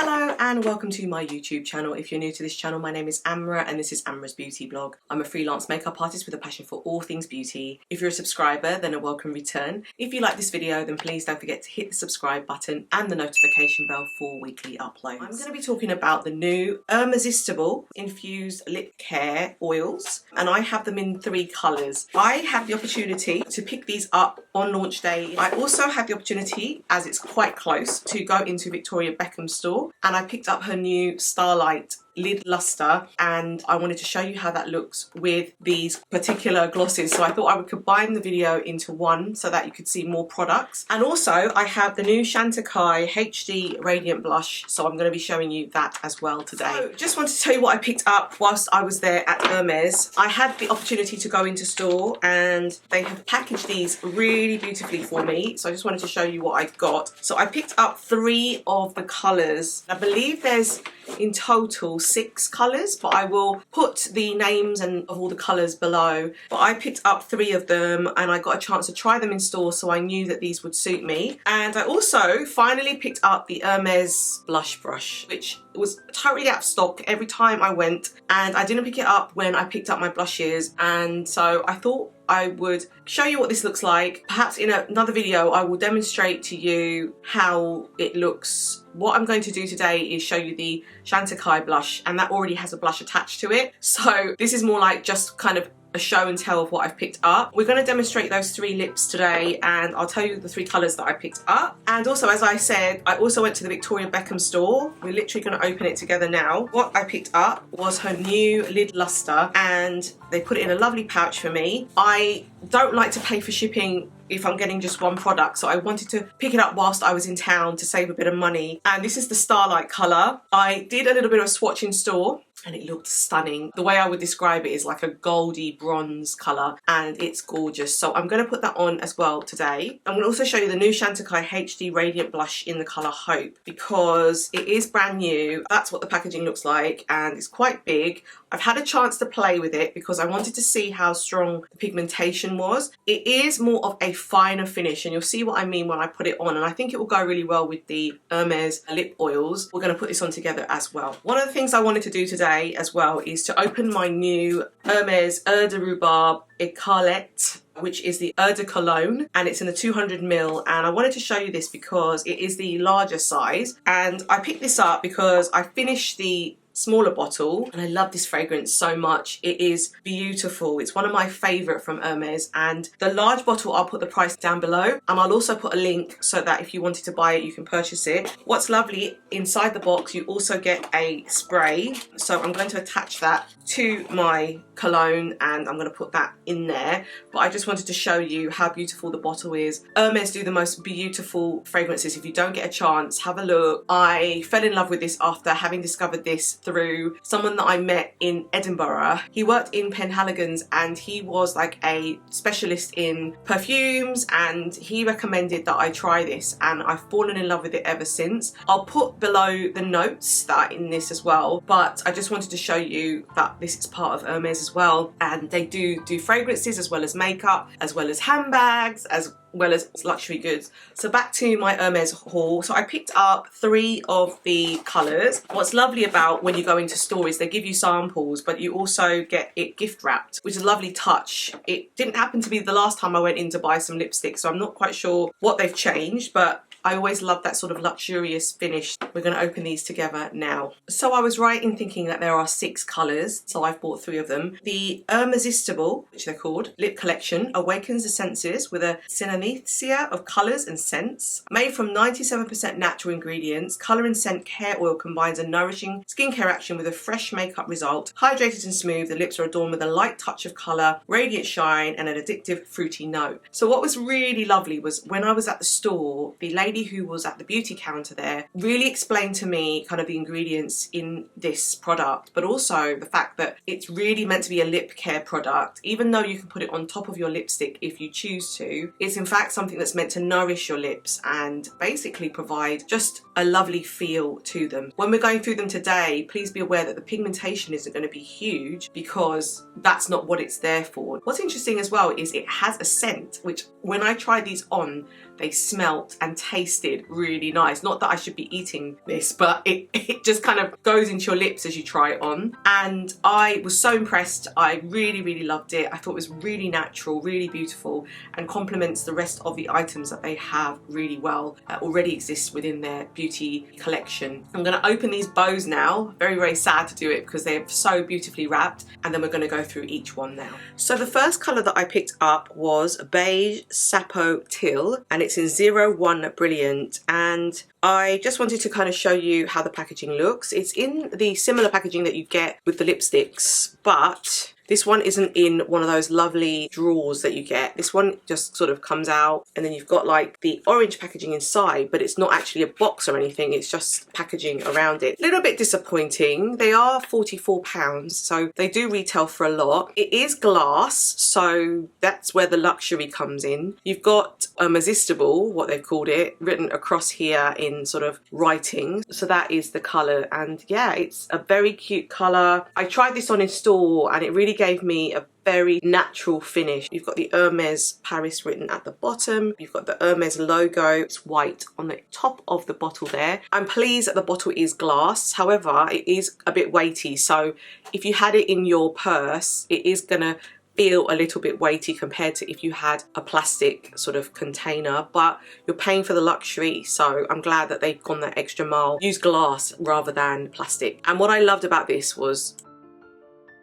Hello and welcome to my YouTube channel. If you're new to this channel, my name is Amra and this is Amra's Beauty Blog. I'm a freelance makeup artist with a passion for all things beauty. If you're a subscriber, then a welcome return. If you like this video, then please don't forget to hit the subscribe button and the notification bell for weekly uploads. I'm going to be talking about the new Hermesistible infused lip care oils, and I have them in 3 colours. I had the opportunity to pick these up on launch day. I also had the opportunity, as it's quite close, to go into Victoria Beckham store, and I picked up her new Starlight lid lustre, and I wanted to show you how that looks with these particular glosses. So I thought I would combine the video into one so that you could see more products. And also I have the new Chantecaille HD Radiant Blush, so I'm going to be showing you that as well today. So just wanted to tell you what I picked up whilst I was there at Hermes. I had the opportunity to go into store and they have packaged these really beautifully for me, so I just wanted to show you what I got. So I picked up 3 of the colours. I believe there's in total 6 colours, but I will put the names of all the colours below. But I picked up 3 of them and I got a chance to try them in store, so I knew that these would suit me. And I also finally picked up the Hermes blush brush, which was totally out of stock every time I went, and I didn't pick it up when I picked up my blushes, and so I thought I would show you what this looks like. Perhaps in another video I will demonstrate to you how it looks. What I'm going to do today is show you the Chantecaille blush, and that already has a blush attached to it. So this is more like just kind of a show and tell of what I've picked up. We're going to demonstrate those 3 lips today, and I'll tell you the 3 colours that I picked up. And also, as I said, I also went to the Victoria Beckham store. We're literally going to open it together now. What I picked up was her new lid lustre, and they put it in a lovely pouch for me. I don't like to pay for shipping if I'm getting just one product, so I wanted to pick it up whilst I was in town to save a bit of money. And this is the Starlight colour. I did a little bit of a swatch in store and it looked stunning. The way I would describe it is like a goldy bronze colour, and it's gorgeous. So I'm going to put that on as well today. I'm going to also show you the new Chantecaille HD Radiant Blush in the colour Hope, because it is brand new. That's what the packaging looks like, and it's quite big. I've had a chance to play with it because I wanted to see how strong the pigmentation was. It is more of a finer finish, and you'll see what I mean when I put it on, and I think it will go really well with the Hermes lip oils. We're going to put this on together as well. One of the things I wanted to do today as well is to open my new Hermes de Rhubarbe ECARLATE, which is the Eau de Cologne, and it's in the 200ml, and I wanted to show you this because it is the larger size. And I picked this up because I finished the smaller bottle and I love this fragrance so much. It is beautiful. It's one of my favourite from Hermes, and the large bottle, I'll put the price down below, and I'll also put a link so that if you wanted to buy it you can purchase it. What's lovely, inside the box you also get a spray, so I'm going to attach that to my cologne and I'm going to put that in there. But I just wanted to show you how beautiful the bottle is. Hermes do the most beautiful fragrances. If you don't get a chance, have a look. I fell in love with this after having discovered this through someone that I met in Edinburgh. He worked in Penhaligon's and he was like a specialist in perfumes, and he recommended that I try this, and I've fallen in love with it ever since. I'll put below the notes that are in this as well, but I just wanted to show you that this is part of Hermes as well, and they do fragrances as well as makeup, as well as handbags, as well as luxury goods. So back to my Hermes haul. So I picked up 3 of the colours. What's lovely about when you go into store is they give you samples, but you also get it gift wrapped, which is a lovely touch. It didn't happen to be the last time I went in to buy some lipstick, so I'm not quite sure what they've changed, but I always love that sort of luxurious finish. We're going to open these together now. So I was right in thinking that there are 6 colours, so I've bought 3 of them. The Hermesistible, which they're called, Lip Collection, awakens the senses with a synesthesia of colours and scents. Made from 97% natural ingredients, colour and scent care oil combines a nourishing skincare action with a fresh makeup result. Hydrated and smooth, the lips are adorned with a light touch of colour, radiant shine, and an addictive fruity note. So what was really lovely was when I was at the store, the lady who was at the beauty counter there really explained to me kind of the ingredients in this product, but also the fact that it's really meant to be a lip care product. Even though you can put it on top of your lipstick if you choose to, it's in fact something that's meant to nourish your lips and basically provide just a lovely feel to them. When we're going through them today, please be aware that the pigmentation isn't going to be huge because that's not what it's there for. What's interesting as well is it has a scent, which when I tried these on, they smelt and tasted really nice. Not that I should be eating this, but it just kind of goes into your lips as you try it on. And I was so impressed. I really, really loved it. I thought it was really natural, really beautiful, and complements the rest of the items that they have really well, already exist within their beauty collection. I'm going to open these bows now. Very, very sad to do it because they're so beautifully wrapped, and then we're going to go through each one now. So the first colour that I picked up was Beige SAPOTILLE, and it's in 01 Brilliant, and I just wanted to kind of show you how the packaging looks. It's in the similar packaging that you get with the lipsticks, but this one isn't in one of those lovely drawers that you get. This one just sort of comes out, and then you've got like the orange packaging inside, but it's not actually a box or anything. It's just packaging around it. A little bit disappointing. They are £44, so they do retail for a lot. It is glass, so that's where the luxury comes in. You've got Hermesistible, what they've called it, written across here in sort of writing. So that is the colour, and yeah, it's a very cute colour. I tried this on in store, and it really gave me a very natural finish. You've got the Hermes Paris written at the bottom. You've got the Hermes logo. It's white on the top of the bottle there. I'm pleased that the bottle is glass. However, it is a bit weighty. So if you had it in your purse, it is gonna feel a little bit weighty compared to if you had a plastic sort of container, but you're paying for the luxury, so I'm glad that they've gone that extra mile. Use glass rather than plastic. And what I loved about this was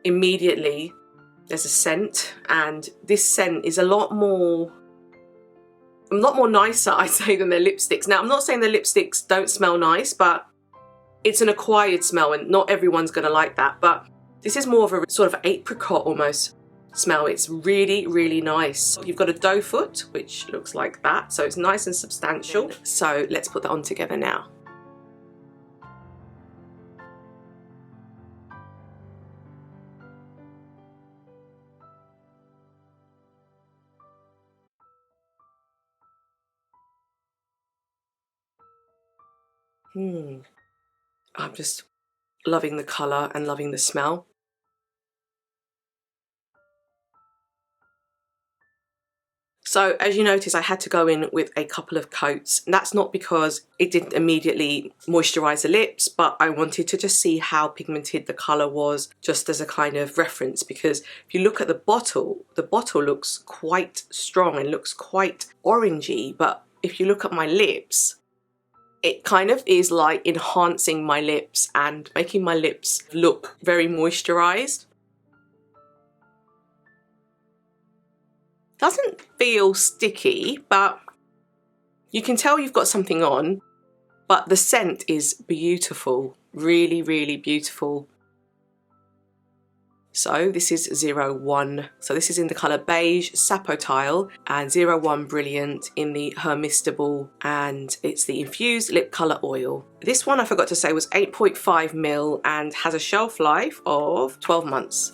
immediately there's a scent, and this scent is a lot more nicer, I'd say, than their lipsticks. Now, I'm not saying their lipsticks don't smell nice, but it's an acquired smell, and not everyone's gonna like that. But this is more of a sort of apricot almost smell. It's really, really nice. You've got a doe foot, which looks like that, so it's nice and substantial. So let's put that on together now. I'm just loving the colour and loving the smell. So as you notice, I had to go in with a couple of coats. And that's not because it didn't immediately moisturise the lips, but I wanted to just see how pigmented the colour was, just as a kind of reference, because if you look at the bottle looks quite strong and looks quite orangey, but if you look at my lips, it kind of is like enhancing my lips and making my lips look very moisturised. Doesn't feel sticky, but you can tell you've got something on, but the scent is beautiful, really, really beautiful. So this is 01. So this is in the colour Beige SAPOTILLE, and 01 Brilliant in the Hermesistible, and it's the infused lip colour oil. This one, I forgot to say, was 8.5 ml and has a shelf life of 12 months.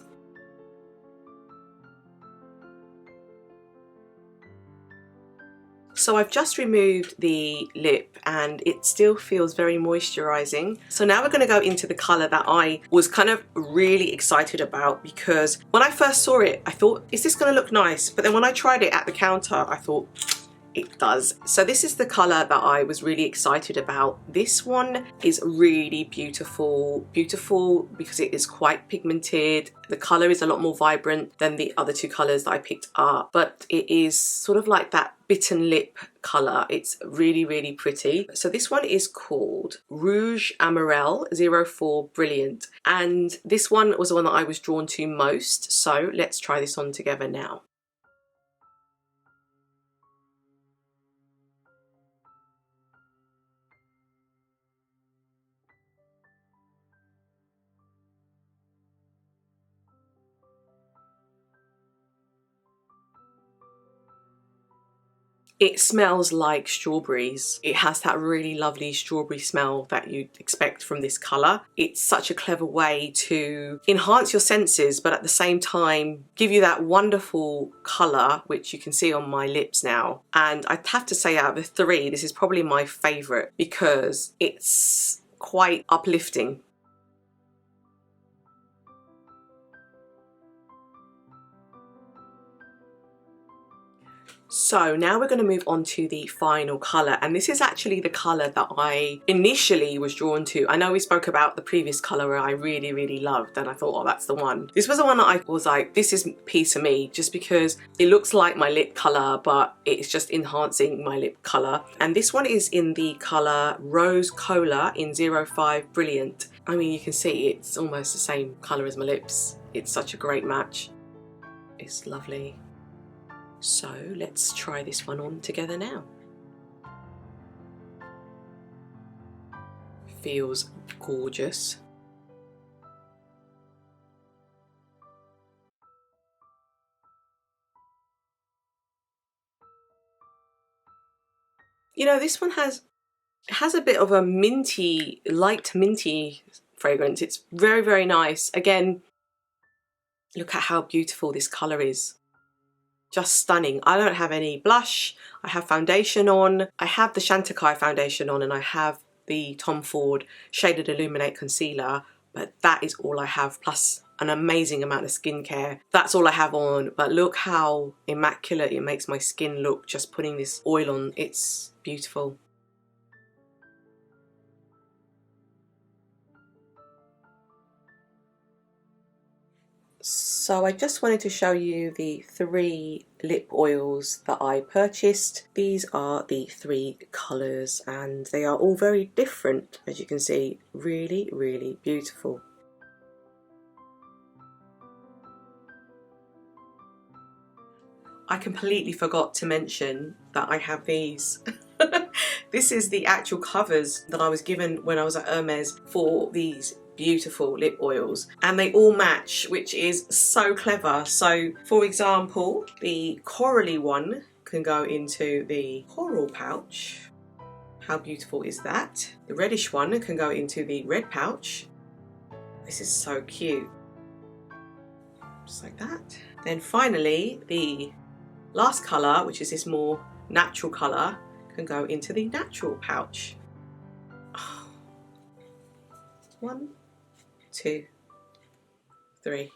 So I've just removed the lip and it still feels very moisturising. So now we're going to go into the colour that I was kind of really excited about, because when I first saw it, I thought, is this going to look nice? But then when I tried it at the counter, I thought, it does. So this is the colour that I was really excited about. This one is really beautiful. Beautiful because it is quite pigmented. The colour is a lot more vibrant than the other two colours that I picked up, but it is sort of like that bitten lip colour. It's really, really pretty. So this one is called Rouge AMARELLE 04 Brilliant, and this one was the one that I was drawn to most. So let's try this on together now. It smells like strawberries. It has that really lovely strawberry smell that you'd expect from this colour. It's such a clever way to enhance your senses, but at the same time give you that wonderful colour, which you can see on my lips now. And I'd have to say, out of the three, this is probably my favourite because it's quite uplifting. So now we're going to move on to the final colour, and this is actually the colour that I initially was drawn to. I know we spoke about the previous colour where I really loved, and I thought, oh, that's the one. This was the one that I was like, this is piece of me, just because it looks like my lip colour, but it's just enhancing my lip colour. And this one is in the colour Rose Cola in 05 Brilliant. I mean, you can see it's almost the same colour as my lips. It's such a great match. It's lovely. So let's try this one on together now. Feels gorgeous. You know, this one has a bit of a minty, light minty fragrance. It's very nice. Again, look at how beautiful this colour is. Just stunning. I don't have any blush. I have foundation on. I have the Chantecaille foundation on, and I have the Tom Ford Shaded Illuminate Concealer, but that is all I have, plus an amazing amount of skincare. That's all I have on, but look how immaculate it makes my skin look just putting this oil on. It's beautiful. So I just wanted to show you the 3 lip oils that I purchased. These are the 3 colours, and they are all very different, as you can see. Really beautiful. I completely forgot to mention that I have these. This is the actual covers that I was given when I was at Hermes for these beautiful lip oils, and they all match, which is so clever. So for example, the corally one can go into the coral pouch. How beautiful is that? The reddish one can go into the red pouch. This is so cute. Just like that. Then finally, the last colour, which is this more natural colour, can go into the natural pouch. 1, 2, 3.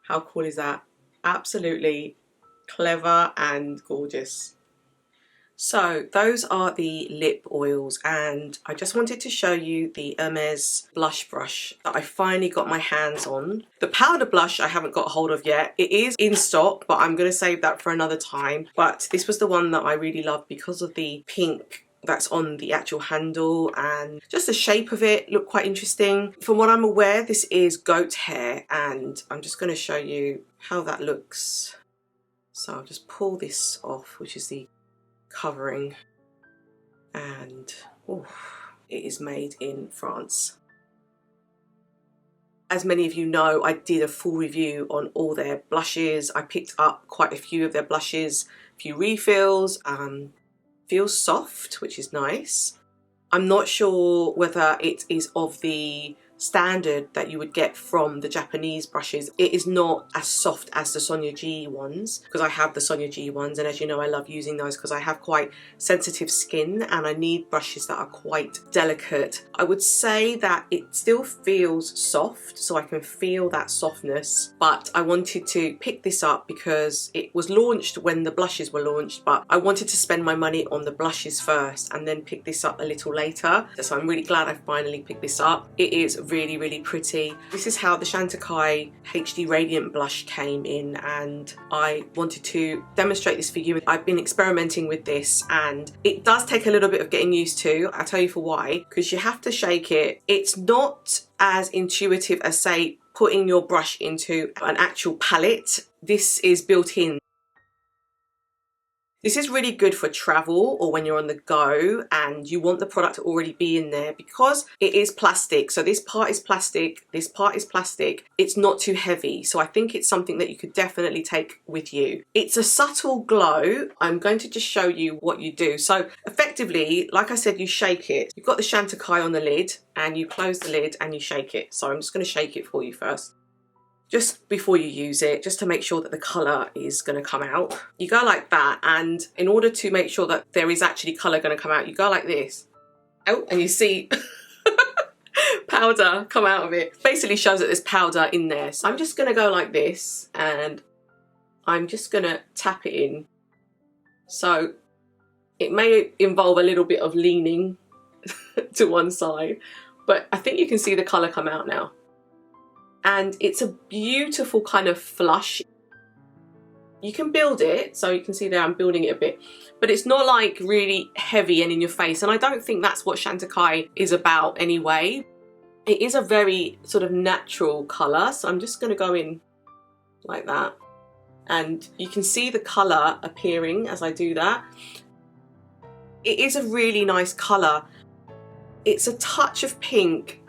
How cool is that? Absolutely clever and gorgeous. So those are the lip oils, and I just wanted to show you the Hermes blush brush that I finally got my hands on. The powder blush I haven't got hold of yet. It is in stock, but I'm going to save that for another time. But this was the one that I really loved because of the pink that's on the actual handle, and just the shape of it looked quite interesting. From what I'm aware, this is goat hair, and I'm just going to show you how that looks. So I'll just pull this off, which is the covering, and it is made in France. As many of you know, I did a full review on all their blushes. I picked up quite a few of their blushes, a few refills. Feels soft, which is nice. I'm not sure whether it is of the standard that you would get from the Japanese brushes. It is not as soft as the Sonia G ones, because I have the Sonia G ones, and as you know, I love using those because I have quite sensitive skin and I need brushes that are quite delicate. I would say that it still feels soft, so I can feel that softness, but I wanted to pick this up because it was launched when the blushes were launched, but I wanted to spend my money on the blushes first and then pick this up a little later. So I'm really glad I finally picked this up. It is really pretty. This is how the Chantecaille HD Radiant blush came in, and I wanted to demonstrate this for you. I've been experimenting with this, and it does take a little bit of getting used to. I'll tell you for why, because you have to shake it. It's not as intuitive as, say, putting your brush into an actual palette. This is built in. This is really good for travel or when you're on the go and you want the product to already be in there, because it is plastic. So this part is plastic, this part is plastic. It's not too heavy. So I think it's something that you could definitely take with you. It's a subtle glow. I'm going to just show you what you do. So effectively, like I said, you shake it. You've got the Chantecaille on the lid and you close the lid and you shake it. So I'm just going to shake it for you first. Just before you use it, just to make sure that the colour is going to come out. You go like that, and in order to make sure that there is actually colour going to come out, you go like this. Oh, and you see powder come out of it. Basically shows that there's powder in there. So I'm just going to go like this, and I'm just going to tap it in. So it may involve a little bit of leaning to one side, but I think you can see the colour come out now. And it's a beautiful kind of flush. You can build it, so you can see there I'm building it a bit, but it's not like really heavy and in your face, and I don't think that's what Chantecaille is about anyway. It is a very sort of natural colour, so I'm just going to go in like that, and you can see the colour appearing as I do that. It is a really nice colour. It's a touch of pink.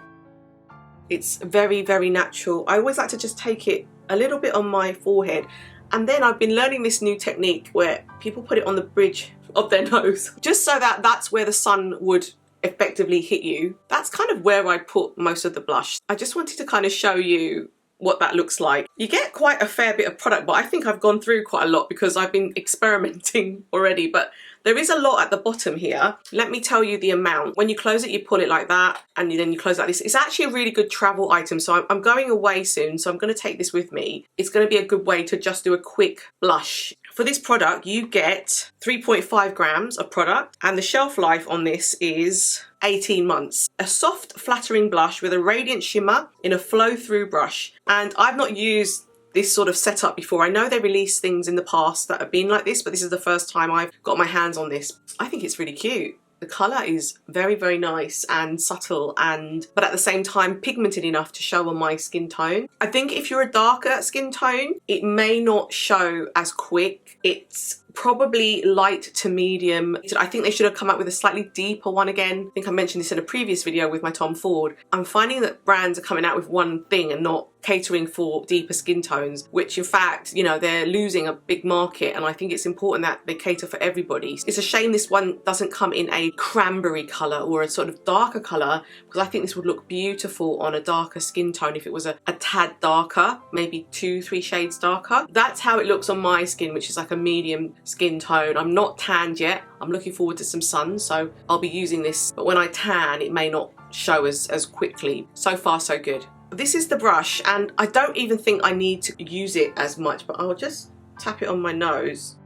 It's very, very natural. I always like to just take it a little bit on my forehead, and then I've been learning this new technique where people put it on the bridge of their nose, just so that that's where the sun would effectively hit you. That's kind of where I put most of the blush. I just wanted to kind of show you what that looks like. You get quite a fair bit of product, but I think I've gone through quite a lot because I've been experimenting already, but there is a lot at the bottom here. Let me tell you the amount. When you close it, you pull it like that, and then you close it like this. It's actually a really good travel item, so I'm going away soon, so I'm going to take this with me. It's going to be a good way to just do a quick blush. For this product, you get 3.5 grams of product, and the shelf life on this is 18 months. A soft, flattering blush with a radiant shimmer in a flow-through brush. And I've not used this sort of setup before. I know they released things in the past that have been like this, but this is the first time I've got my hands on this. I think it's really cute. The colour is very, very nice and subtle, but at the same time pigmented enough to show on my skin tone. I think if you're a darker skin tone, it may not show as quick. It's probably light to medium. I think they should have come up with a slightly deeper one again. I think I mentioned this in a previous video with my Tom Ford. I'm finding that brands are coming out with one thing and not catering for deeper skin tones, which in fact, you know, they're losing a big market, and I think it's important that they cater for everybody. It's a shame this one doesn't come in a cranberry colour or a sort of darker colour, because I think this would look beautiful on a darker skin tone if it was a tad darker, maybe 2-3 shades darker. That's how it looks on my skin, which is like a medium skin tone. I'm not tanned yet. I'm looking forward to some sun, so I'll be using this, but when I tan it may not show as quickly. So far so good. This is the brush, and I don't even think I need to use it as much, but I'll just tap it on my nose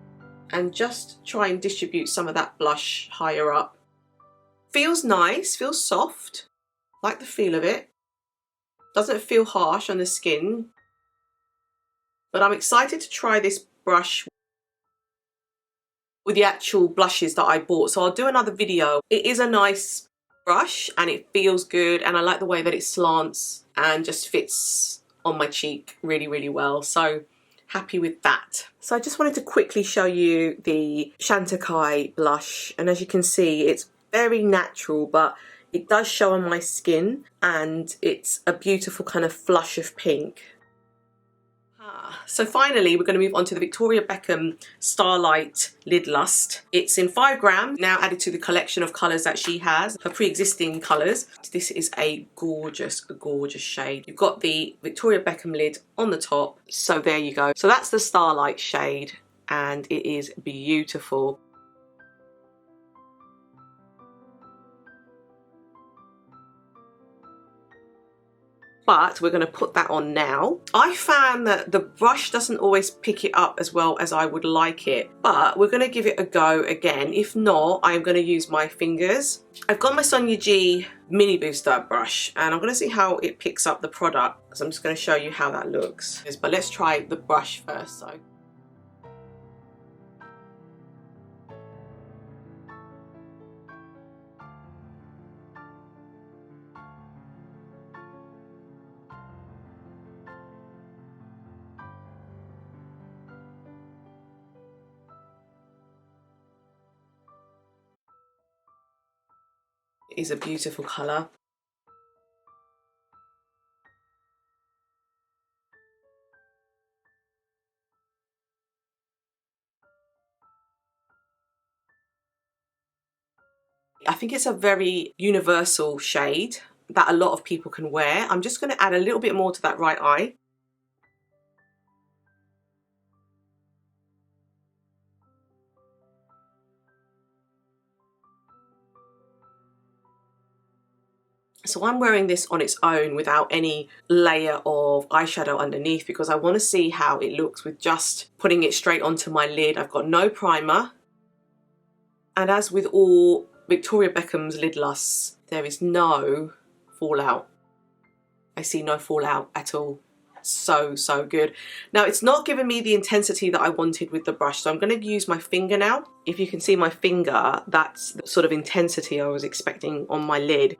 and just try and distribute some of that blush higher up. Feels nice, feels soft, like the feel of it. Doesn't feel harsh on the skin, but I'm excited to try this brush with the actual blushes that I bought, so I'll do another video. It is a nice brush and it feels good, and I like the way that it slants and just fits on my cheek really, really well, so happy with that. So I just wanted to quickly show you the Chantecaille blush, and as you can see it's very natural, but it does show on my skin, and it's a beautiful kind of flush of pink. So finally we're going to move on to the Victoria Beckham Starlight Lid Lust. It's in 5 grams, now added to the collection of colours that she has, her pre-existing colours. This is a gorgeous, gorgeous shade. You've got the Victoria Beckham lid on the top, so there you go. So that's the Starlight shade, and it is beautiful. But we're going to put that on now. I found that the brush doesn't always pick it up as well as I would like it, but we're going to give it a go again. If not, I'm going to use my fingers. I've got my Sonia G mini booster brush, and I'm going to see how it picks up the product. So I'm just going to show you how that looks. But let's try the brush first. So is a beautiful colour. I think it's a very universal shade that a lot of people can wear. I'm just going to add a little bit more to that right eye. So I'm wearing this on its own without any layer of eyeshadow underneath, because I want to see how it looks with just putting it straight onto my lid. I've got no primer. And as with all Victoria Beckham's lid lusts, there is no fallout. I see no fallout at all. So good. Now it's not giving me the intensity that I wanted with the brush, so I'm going to use my finger now. If you can see my finger, that's the sort of intensity I was expecting on my lid,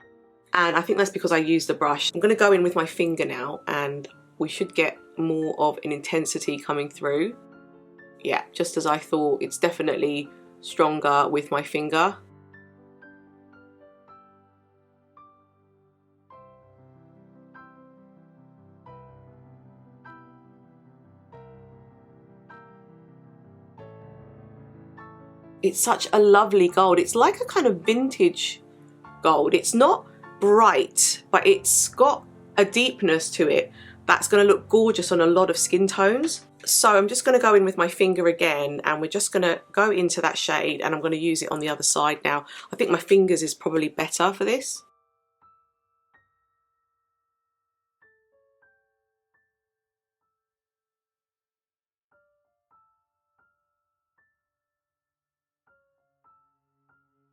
and I think that's because I used the brush. I'm going to go in with my finger now and we should get more of an intensity coming through. Yeah, just as I thought. It's definitely stronger with my finger. It's such a lovely gold. It's like a kind of vintage gold. It's not bright, but it's got a deepness to it that's going to look gorgeous on a lot of skin tones. So I'm just going to go in with my finger again, and we're just going to go into that shade, and I'm going to use it on the other side now. I think my fingers is probably better for this.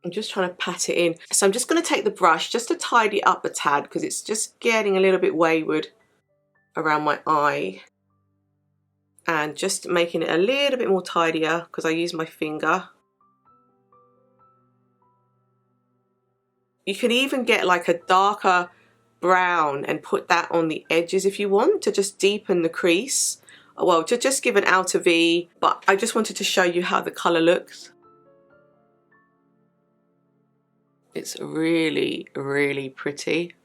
I'm just trying to pat it in. So I'm just going to take the brush just to tidy it up a tad, because it's just getting a little bit wayward around my eye. And just making it a little bit more tidier because I use my finger. You can even get like a darker brown and put that on the edges if you want, to just deepen the crease. Well, to just give an outer V, but I just wanted to show you how the colour looks. It's really, really pretty.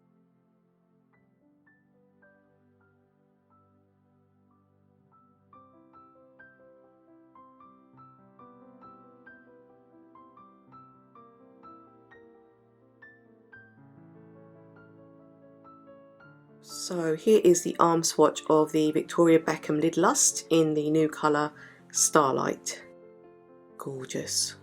So here is the arm swatch of the Victoria Beckham Lid Lust in the new colour Starlight. Gorgeous.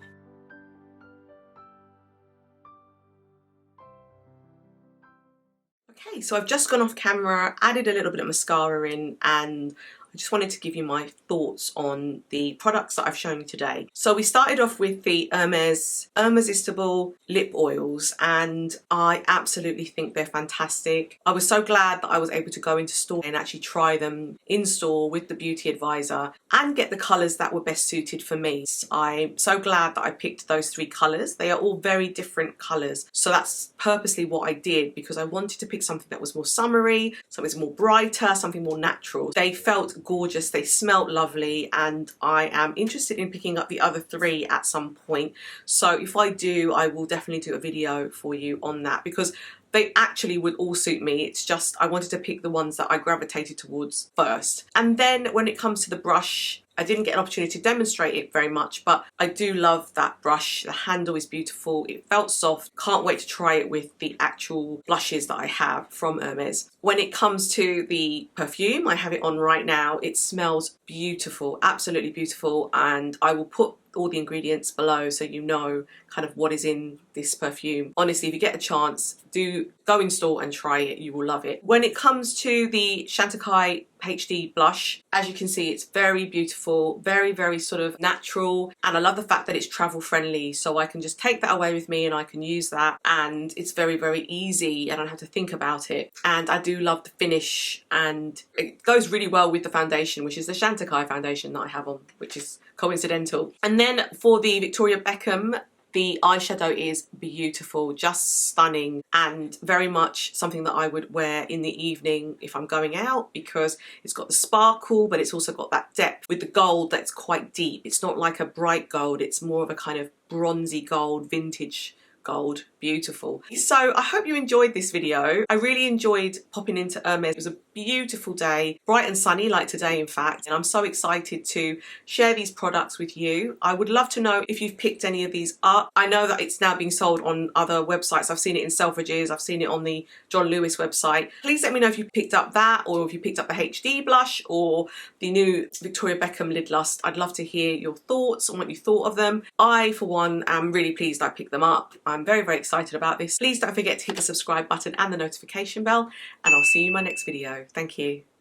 Okay, so I've just gone off camera, added a little bit of mascara in, and I just wanted to give you my thoughts on the products that I've shown you today. So we started off with the Hermes Hermesistible lip oils, and I absolutely think they're fantastic. I was so glad that I was able to go into store and actually try them in store with the beauty advisor and get the colours that were best suited for me. I'm so glad that I picked those 3 colours. They are all very different colours. So that's purposely what I did, because I wanted to pick something that was more summery, something more brighter, something more natural. They felt gorgeous, they smelled lovely, and I am interested in picking up the other 3 at some point. So if I do, I will definitely do a video for you on that, because they actually would all suit me. It's just I wanted to pick the ones that I gravitated towards first. And then when it comes to the brush, I didn't get an opportunity to demonstrate it very much, but I do love that brush. The handle is beautiful. It felt soft. Can't wait to try it with the actual blushes that I have from Hermes. When it comes to the perfume, I have it on right now. It smells beautiful, absolutely beautiful, and I will put all the ingredients below so you know kind of what is in this perfume. Honestly, if you get a chance, do go in store and try it. You will love it. When it comes to the Chantecaille HD blush, as you can see, it's very beautiful, very sort of natural, and I love the fact that it's travel friendly, so I can just take that away with me and I can use that, and it's very easy. I don't have to think about it, and I do love the finish, and it goes really well with the foundation, which is the Chantecaille foundation that I have on, which is coincidental. And then for the Victoria Beckham, the eyeshadow is beautiful, just stunning, and very much something that I would wear in the evening if I'm going out, because it's got the sparkle, but it's also got that depth with the gold that's quite deep. It's not like a bright gold, it's more of a kind of bronzy gold, vintage gold. Beautiful. So I hope you enjoyed this video. I really enjoyed popping into Hermes. It was a beautiful day, bright and sunny like today in fact, and I'm so excited to share these products with you. I would love to know if you've picked any of these up. I know that it's now being sold on other websites. I've seen it in Selfridges, I've seen it on the John Lewis website. Please let me know if you picked up that, or if you picked up the HD blush or the new Victoria Beckham Lid Lust. I'd love to hear your thoughts on what you thought of them. I, for one, am really pleased I picked them up. I'm very excited about this. Please don't forget to hit the subscribe button and the notification bell, and I'll see you in my next video. Thank you.